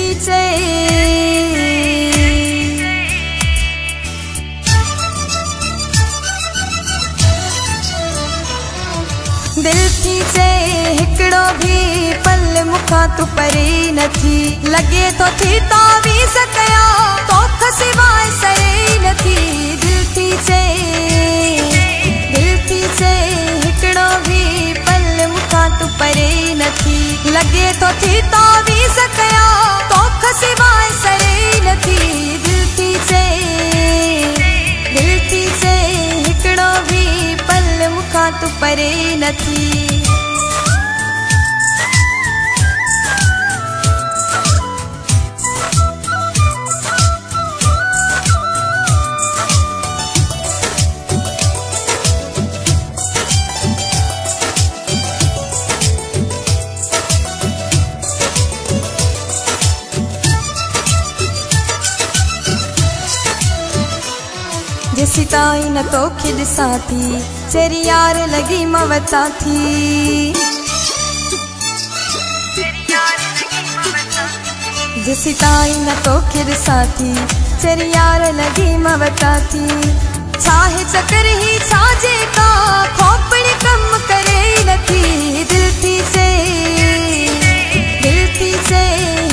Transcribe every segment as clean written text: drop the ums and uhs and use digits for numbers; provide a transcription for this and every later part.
थी चए दिल थी चए हिकड़ो भी पल मुखां तू परे न थी लगे तो थी तावीज़ कया तोख सिवाय सरे न थी दिल थी चए हिकड़ो भी पल मुखां तू परे न थी लगे तो थी तावीज़ कया तोख सिवाय सरे न थी दिल थी चए हिकड़ो भी पल मुखां तू परे न थी जेसी ताई न तोखे ॾिसां थी चेरी यार लगी मवता थी जेसी ताई न तोखे ॾिसां थी चेरी यार लगी मवता थी छाहे चकर ही छाजे का खोपड़ी कम करे न थी दिल थी चए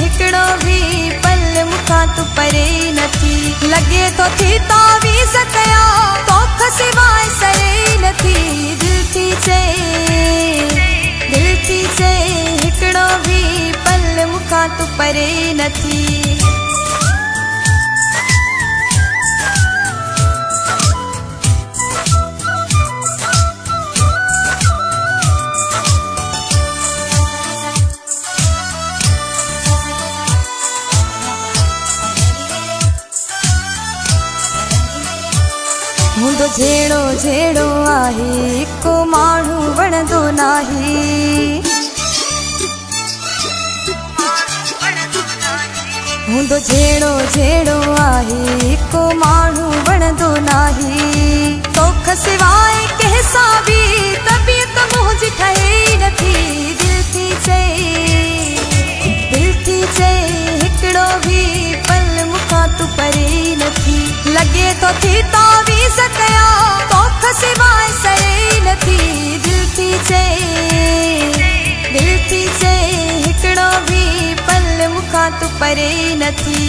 हिकड़ो भी पल मुखां तू परे न थी लगे तो थी तावीज़ कया तोख सिवाय सरे न थी दिल थी चए हिकड़ो भी पल मुखां तू परे न थी मुंडो झेड़ो झेड़ो आहे को माण्हू वणंदो नाही मुंडो झेड़ो झेड़ो आहे को माण्हू वणंदो नाही तोख सिवाय कंहिंसां बि तबियत मुंहिंजी ठहे न थी दिल थी चए हिकड़ो भी पल मुखां तू परे न थी लगे तो थी तावीज़ कया तोख सिवाय सरे न थी दिल थी चए हिकड़ो भी पल मुखां तू परे न थी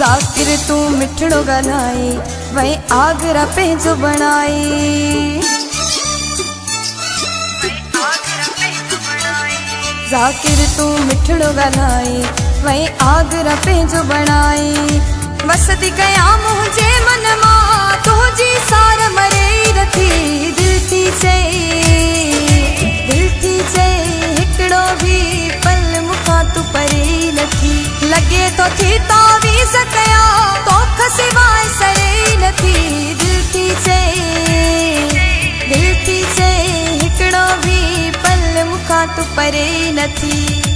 ज़ाकिर तू मिठड़ो ॻाल्हाए वही आगरा पंहिंजो बणाए ज़ाकिर तू मिठड़ो ॻाल्हाए वही आगरा पंहिंजो बणाए वसती कया मुंहिंजे मन मां तुंहिंजी सार मरे न थी दिल थी चए हिकड़ो भी पल मुखां तू परे न थी लगे तो थी तावीज़ कया तोख सिवाय सरे न थी दिल थी चए हिकड़ो भी पल मुखां तू परे न थी